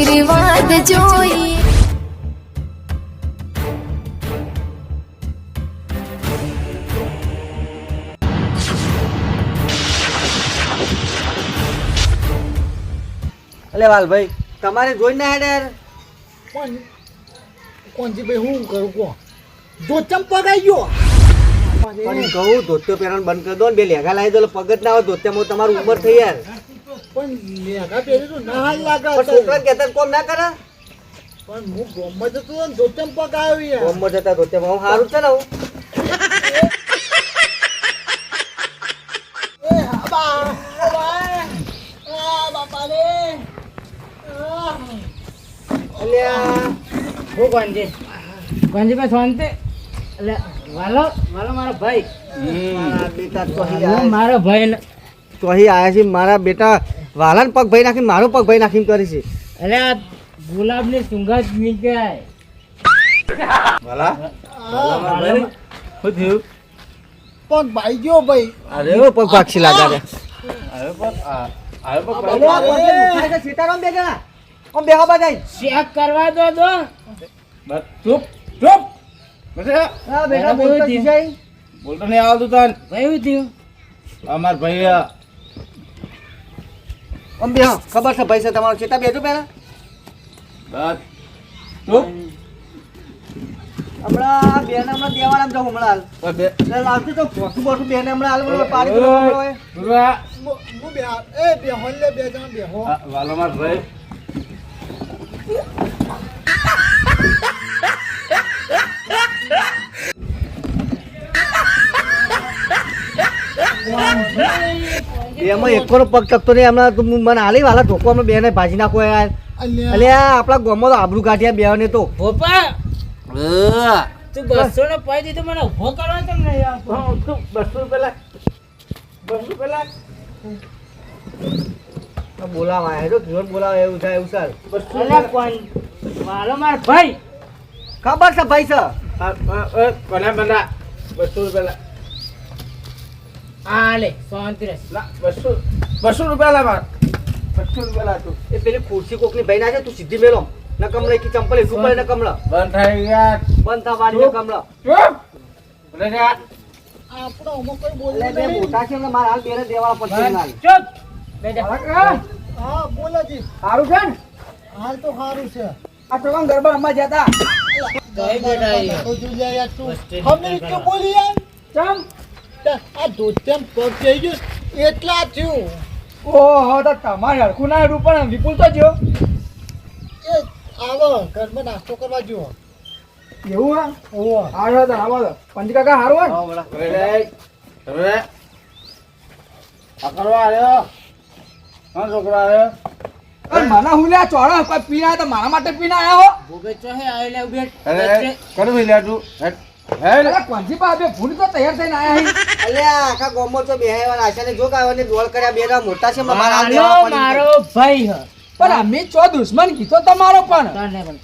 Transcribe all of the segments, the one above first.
આશીર્વાદ જોઈએ. અલે વાલભાઈ તમારે જોઈને હેડ યાર. કોણજી ભાઈ હું કરું કો ધોચમ પગાઈ ગયો પણ કહું ધોત્યો પહેરવાનું બંધ કરી દો ને બે લેગા લાવી દો પગ જ ના હોય ધોત્યામાં તમારી ઉંમર થઈ યાર. પણ લેગા પહેરી તો ના હાલ લાગે પણ છોકરા કહેતા કોમ ના કરે. પણ હું ગોમમાં જતો હતો ને ધોચમ પગ આવ્યો યાર કોમમાં જતા ધોત્યામાં સારું છે ને હું. એ બાપા બાપા રે અલ્યા હું કોણજી ભાઈ શાંતિ એટલે વાલો વાલો મારો ભાઈ મારા બેટા હું મારો ભાઈ તો અહીં આયા છે મારા બેટા વાલાને પગ ભાઈ નાખીને મારો પગ ભાઈ નાખીને કરી છે. એટલે આ ગુલાબની સુંગંધ નીકળાય વાલા શું થયું? પગ ભાઈ ગયો ભાઈ અરે ઓ પગ ભાગશી લાગે રે. સીતારામ બે જણા આમ બેહો બધાય. ચેક કરવા દો ચૂપ ચૂપ હા બેટા બોલતો જીજાઈ. બોલતો નહીં આવતું તન ભાઈ થયું અમાર ભાઈ આમ બેહો ખબર છે ભાઈ છે તમારો ચેતા બેઠો પહેલા બસ ચૂપ હમણાં બેન હમણાં દેવાના જાઉં હમણાં હાલ. એટલે લાવતી તો ભોસું બોસું બેન હમણાં હાલ મને પાડી દો હોય. હું બે એ બે હોલ લે બે જણા બેહો વાલો માર ભાઈ એમાં એકોનો પગ ટકતો નહીં હમણાં તું મને હાલી વાલા ધોકો અમે બેને ભાજી નાખો યાર. અલ્યા આપણા ગામમાં તો આબરૂ કાઢ્યા બેને તો. ભોપા તું 200 નો પાઈ દીધો મને ઉભો કરવા કેમ નહીં આવતો? 200 પેલા બોલાવા આવ્યો જીવન બોલાવા એવું થાય એવું સર. અલ્યા કોણ વાલો મારો ભાઈ ખબર છે ભાઈ છે. કોને બંધા 200 પેલા આ લે શાંતિ રહે ના 200 રૂપિયા લા માર 200 રૂપિયા લા તું એ પેલી ખુરશી કોકની ભાઈ નાખે તું સીધી મેલો ન કમળે કે ચંપલ એટલું પડે ન કમળ બંધ થઈ ગયા બંધ થવાની ન કમળ. ચૂપ બોલે જા આપણો અમુક કોઈ બોલે એટલે બે મોટા છે ને મારા હાલ બેને દેવાના પડશે ના. ચૂપ બેજા હા બોલાજી સારું છે ને હાલ તો સારું છે આ તો ગરબા રમવા જતા કઈ બેટા યાર તો જોઈ યાર તું હમને કે બોલી યાર ચમ આ ધોચમ પગ થઈ ગયું એટલા થયું ઓહો તો તમારે હરખું ના હેડું પણ વિપુલ તો જો એ આવો ઘરમાં નાસ્તો કરવા જુઓ એવું હા ઓહો આવો તો આવો તો પંચ કાકા હારું હોય હવે આ કરવા આવ્યો હા છોકરો આવ્યો ને મને હું લ્યા ચોળો કોઈ પીના તો મારા માટે પીના આવ્યા હો. ભોગે ચોહે આવે લે ઉભે કરું મિલ્યા તું અરે કોણસી પા બે ભૂલ તો તૈયાર થઈને આયા હી. અલ્યા આખા ગામમાં તો બેહાયવાના આશાને જો કાવને ડોળ કર્યા બેના મોટા છે મારા હાલ દેવા હાલો પડી. મારો ભાઈ હ પણ અમે ચો દુશ્મન કીધો તમારો પણ તને પણ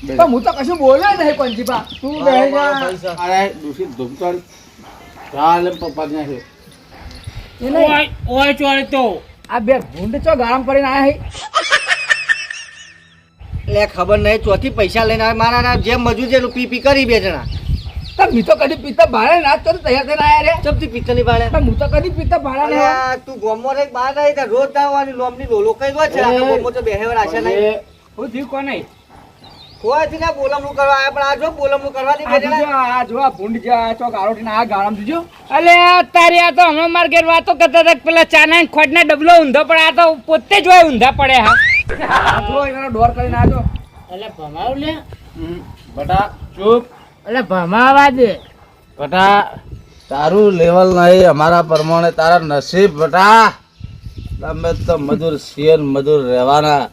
પણ હું તો કશું બોલ્યો નહીં કોણસી પા તું બે જા. અરે દૂષિત ધૂમતણ ચાલે પપ્પા નાખ્યો એ નહીં. ઓય ચોળે તો આ બે ભૂંડ ચો ગરમ કરીને આયા હી. લે ખબર નહીં ચોથી પૈસા લઈને આવે મારા જેમ મજૂર છે પી પી કરી બે જણા. મી તો કદી પીતા ભાડે ના તો તૈયાર થઈને આયા રે ચપતી પીતા ની ભાડે હું તો કદી પીતા ભાડા ને તું ગોમો રે બહાર આવી તા રોજ દાવાની લોમની લોલો કઈ ગયો છે આ ગોમો તો બેહેવર આશા નહીં હું થયું કોને કોઈ થી ના બોલમનું કરવા આયા પણ આ જો બોલમનું કરવા ની બે જણા આ જો આ ભૂંડ જા ચો ગારોટી આ ગાળમ જોજો. અલે તારી આ તો હમણાં માર ઘેર વાતો કરતા હતા પેલા ચાના ખોટના ડબલો ઊંધો પડે આ તો પોતે જ હોય ઊંધા પડે હા જો એનો ડોર કરીને આજો. અલે ભમાવ લે બટા ચૂપ અલે ભમાવા દે બટા તારું લેવલ નહીં અમારા પ્રમાણે તારા નસીબ બટા તમે તો મજૂર શેર મજૂર રહેવાના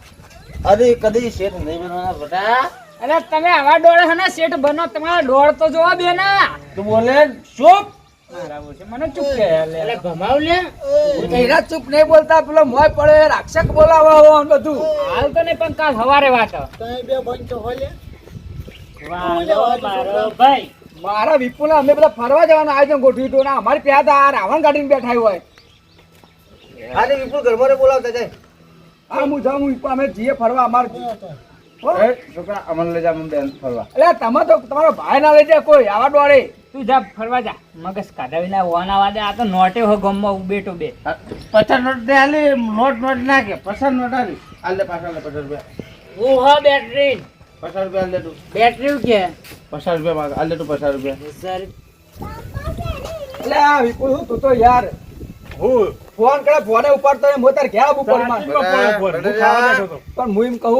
અરે કદી શેઠ નહીં બનવાના બટા અલે તમે આવા ડોળ હે ને શેઠ બનો તમારા ડોળ તો જોવા બે ના તું બોલે ચૂપ મને ચૂપ કે અલે ભમાવ લે એના ચૂપ નહીં બોલતા પેલો મોય પડે રાક્ષક બોલાવા હો બધું હાલ તો નહીં પણ કાલ સવારે વાત તમે બે બંધ તો હોલે વાલો મારો ભાઈ મારા વિપુલ અમે બધા ફરવા જવાનું આયોજન ગોઠવ્યું હતું ને અમારી પ્યાદા રાવણ ગાડીને બેઠા હોય. અરે વિપુલ ઘરમાં બોલાવતા જાય આ હું જાઉં હું અમે જઈએ ફરવા અમાર એ છોકરા અમને લઈ જા મને બેન ફરવા. એટલે તમે તો તમારો ભાઈ ના લઈ જાય કોઈ આવા દોડે. તું જા ફરવા જા મગજ કાઢાવીને વાના વાદે આ તો નોટે હો ગમમાં ઉભેટો બે 50 નોટ દે આલી નોટ નાખે 50 નોટ આલી આલ દે પાછા 50 રૂપિયા હું હા બેટરી 50 રૂપિયા આલ દે તું બેટરી કે 50 રૂપિયા માંગ આલ દે તું 50 રૂપિયા. સર એટલે આ વિપુલ હું તું તો યાર હું ફોન કરે ફોને ઉપાડતો હોય મોતાર ઘેર આવું પડમાં. પણ હું એમ કહું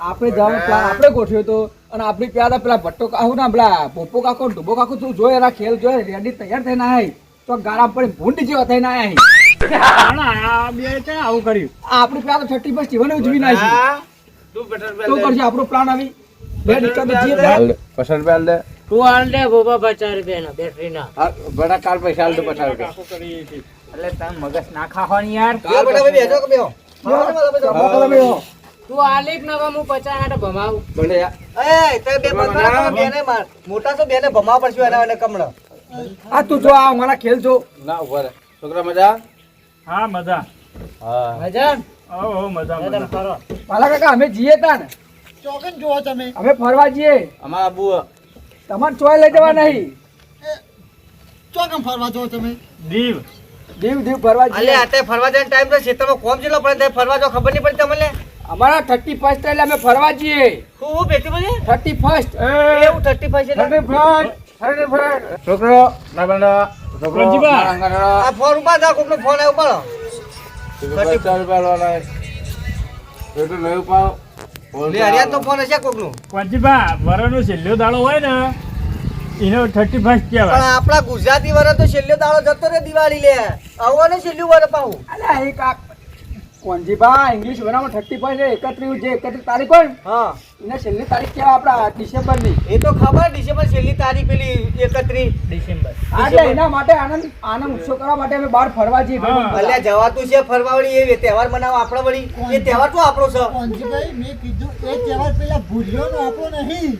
આપણે જવાનું પ્લાન આપણે ગોઠવ્યો તો અને આપણી પ્યાદા પેલા ભટ્ટો કાકુ ના પેલા પોપો કાકો ઢુબો કાકો તું જોઈ એના ખેલ જોઈ રેડી તૈયાર થઈને આય તો ગાળા પડી ભૂંડ જેવા થઈને આયા બે છે આવું કર્યું આપણી પ્યાદા 31 જીવન ઉજવી નાખી. તું 50 તો રૂપિયા કરજે આપણો પ્લાન આવી બે નિકલ તો જીએ આલ દે 50 રૂપિયા આલ દે તું હાલ દે બોબા 50 રૂપિયાના બેટરી ના હા બડા કાલ પૈસા આલ દે 50 રૂપિયા. એટલે તમે મગજ ના ખાવાની યાર કાલ બેટા ભાઈ બેઠો કે બેહો તું આલેક નવા હું 50 હાટે ભમાવું બોલે યાર એ તે બે બંધા બેને માર મોટા તો બેને ભમાવ પડશે એના કમળો. આ તું જો આ મારા ખેલ જો ના ઉભા રે છોકરા મજા. હા મજા હા મજા ઓ મજા મજા ફરો પાલા કાકા અમે જીએ તા ને ચોકન જોવો તમે અમે ફરવા જઈએ અમારા આબુ તમારે ચોય લઈ જવા નહીં ચોકન ફરવા જો તમે દીવ ફરવા જઈએ. અલે આતે ફરવા જવાનો ટાઈમ તો ખેતરમાં કોમ જેટલો પડે તે ફરવા જો ખબર નહીં પડી તમને અમારા 31 એટલે અમે ફરવા જઈએ. હું બેઠી બોલે 31 એવું 35 એટલે છોકરો ના બંધો છોકરો રણજીતભાઈ. અંગારો આ ફોન ઉપર દા કોકનો ફોન આવ્યો પાડો 50 રૂપિયા લો લે એટલું નહીં પાવ લે હરિયા તો ફોન હશે કોકનો પંચીબા વરનો છેલ્લો દાડો હોય ને એનો 31 પણ કહેવાય. આપણા ગુજરાતી વર તો છેલ્લો દાડો જતો રે દિવાળી લે આવવાનો છેલ્લું વર પાહું અલ્યા એક આ કોંજીબા ઇંગ્લિશ વરામાં 31 છે 31 જે 31 તારીખ હોય ને, હા એને છેલ્લી તારીખ કેવા આપણા ડિસેમ્બરની. એ તો ખબર ડિસેમ્બર છેલ્લી તારીખ પેલી 31 ડિસેમ્બર એટલે એના માટે આનંદ ઉત્સવ કરવા માટે અમે બહાર ફરવા જઈએ. હા. અલ્યા જવાતું છે ફરવા વળી એ તહેવાર મનાવો આપણો વળી એ તહેવાર તો આપણો છે પંચીભાઈ મેં કીધું એ તહેવાર પેલા ભૂલ્યો આપણો નહીં.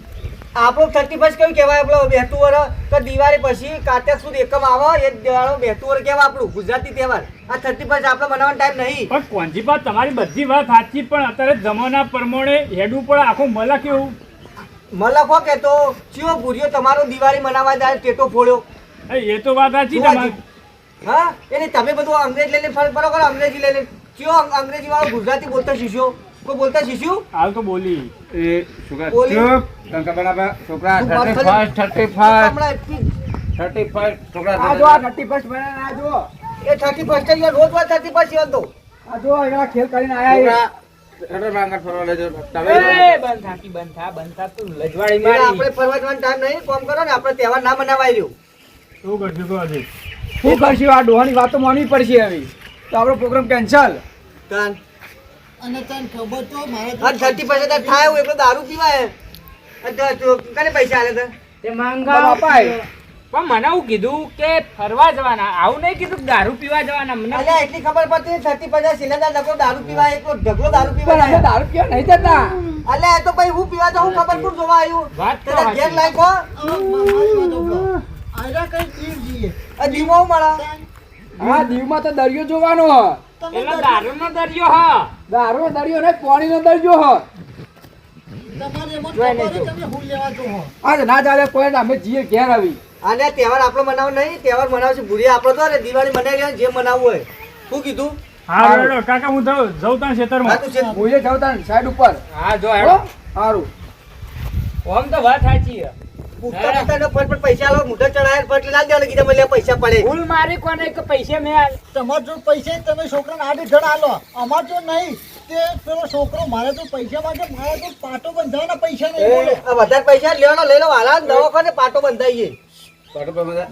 આપણું 31 કયું કહેવાય આપણો બેહતું વર કે દિવાળી પછી કારતક સુદ એકમ આવે એ દાડો બેહતું વર કહેવાય આપણું ગુજરાતી તહેવાર આ 31 આપણે મનાવવાનો ટાઈમ નહીં પણ કોંજીબા તમારી બધી વાત સાચી પણ અત્યારે જમાના પ્રમાણે હેડવું પડે આખું મલા કેવું મલકો કે તો ચિયો ભૂર્યો તમારો દિવાળી મનાવવા જાય ટેટો ફોડ્યો એ તો વાત સાચી તમારી. હા એટલે તમે બધું અંગ્રેજ લઈને ફરક બરોબર અંગ્રેજી લઈને ચિયો અંગ્રેજી વાળો ગુજરાતી બોલતા શીખ્યો કોઈ બોલતા શીખ્યું હાલ તો બોલી એ છોકરા બોલી. ચૂપ ટંકા બનાવા છોકરા તું વાત 35 હમણાં એટલી- 35 છોકરા આ જો આ 31 બનાવીને આ જો એ 31 યાર રોજ વાર 31 યાર તો આ જો એના ખેલ કરીને આયા છોકરા એટલે માંગર ફરવા લેજો એ તમે બંધ થા તું લજવાડી એટલે મારી આપણે ફરવા જવાનો ટાઈમ નહીં કોમ કરો ને આપણે તહેવાર ના મનાવાય રહ્યો શું કરશું તો આજે શું કરશું? આ ડોહાની વાતો માનવી પડશે હવે તો આપણો પ્રોગ્રામ કેન્સલ. કાન અને તને ખબર તો મારે આ 31 તો થાય એવું એટલો દારૂ પીવાય કને પૈસા આલે તો તે માંગા અપાય. પણ મને એવું કીધું કે ફરવા જવાના આવું નહીં કીધું કે દારૂ પીવા જવાના મને અલ્યા એટલી ખબર પડતી 30-50 સિલેન્ડર ડગલો દારૂ પીવાય એકલો ઢગલો દારૂ પણ અમે પીવાય દારૂ પીવા નહીં જતા. અલ્યા એ તો ભાઈ હું પીવા જાઉં ખબર કોણ જોવા આવ્યું વાત તો તને સાચી. ઘેર લાયકો આયરા કઈ દીવ જઈએ આ દીવો મળા હા દીવમાં તો દરિયો જોવાનો હ. એટલે દારૂનો દરિયો હા દારૂનો દરિયો ને પાણીનો દરિયો હ. તમારે એમાં જોઈ ખબર લેજો. તમે હું લેવા જો હો. આ તો ના ચાલે કોઈ અમે જીએ ઘેર આવી. અને આ તહેવાર આપણો મનાવો નહીં તહેવાર મનાવશે ભૂરી આપણો તો અને દિવાળી મનાવી લેવાનું જે મનાવવું હોય શું કીધું હા રેડો કાકા હું જઉં ત્યાં હા ખેતરમાં તું છે ભૂલે જવતા સાઈડ ઉપર. હા જો હો? હેડો સારું. ઓમ તો વાત સાચી છે પૂછતા પૂછતા ને ફટ પૈસા આલો મુઢા ચડાય ફટ ના દેવા કીધા મને પૈસા પડે ભૂલ મારી કોને કે પૈસે મેં આલ તમારે જો પૈસા તમે છોકરાને આડી જણ આલો અમાર જો નહીં તે પેલો છોકરો મારે તો પૈસા માંગે મારે તો પાટો બંધાવવાના પૈસા નહીં બોલે આ વધારે પૈસા લેવાનો લઈ લો હાલા દવાખાને પાટો બંધાઈએ પાટો પર મજા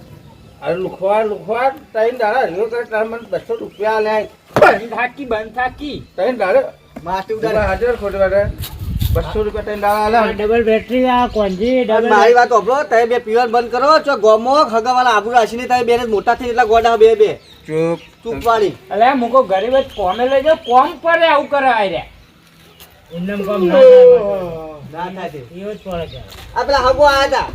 અરે લુખવા તૈન દાડા રહ્યો કરે તાર મને 200 રૂપિયા લે બંધ થાકી તૈન દાડે માસ્ટી ઉડા ઉડાડે હાજર ખોટી વાડે 200 રૂપિયા તૈન દાડા આલે ડબલ બેટરી આ કોંજી અને મારી વાત ઓભળો તમે બે પીવાનું બંધ કરો છો ગોમો ખગાવાલા આબુ રાશીને તમે બેને મોટા થઈ એટલા ગોડા બે બે ચૂપ ચૂપ વાળી અલે મુકો ગરીબ જ કોમે લઈ જાવ કોમ પર આવું કરે આર્યા ઇન્દમ કોમ ના ના થાય તે. એવો જ પડે છે આ પેલા હગો આયા હતા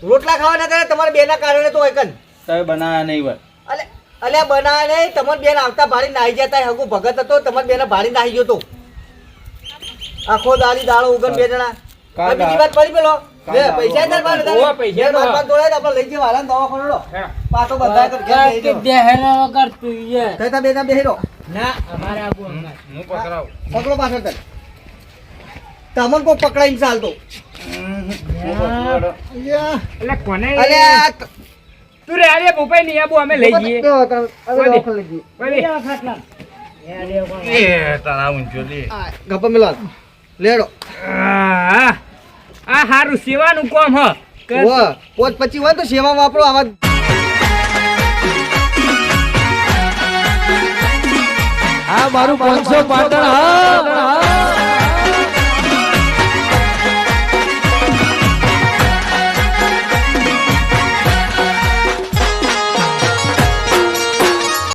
રોટલા ખાવાના હતા તમારા બેના કારણે તો એકન તમે બનાવ્યા નહીં હોય અલે અલ્યા બનાવે નહીં તમાર બેન આવતા ભાડી નાહી જતા હગુ ભગત હતો તમાર બેન ભાડી નાહી ગયો તો આખો દાડી દાળો ઉગન બે જણા કા હવે બીજી વાત પડી પેલો લે પૈસા તાર પાસે ઓવા પૈસા તો. મારપાન તોડાય તો આપણે લઈ જઈએ વાળાને દવાખાને લો હા. પાછો બધા કર ઘેર લઈ જાઓ. તઈ તા બેના બેહી રહો ના અમારે આબુ અમારે. હું પકડાવ પકડો પાછળ તને તમને કોઈ પકડાઈને ચાલતો અલ્યા, એટલે કોને અલ્યા તું રે આલે ભૂપાઈ નહીં આબુ અમે લઈ જઈએ હવે દવાખાને લઈ જઈએ બોલી. એ તારા ઊંચો લે ગપ્પા મિલો લેડો આ હારું સેવાનું કોમ હ કર. પોત પછી હોય તો સેવામાં વાપરો આવા આ મારું 500 પાટણ હા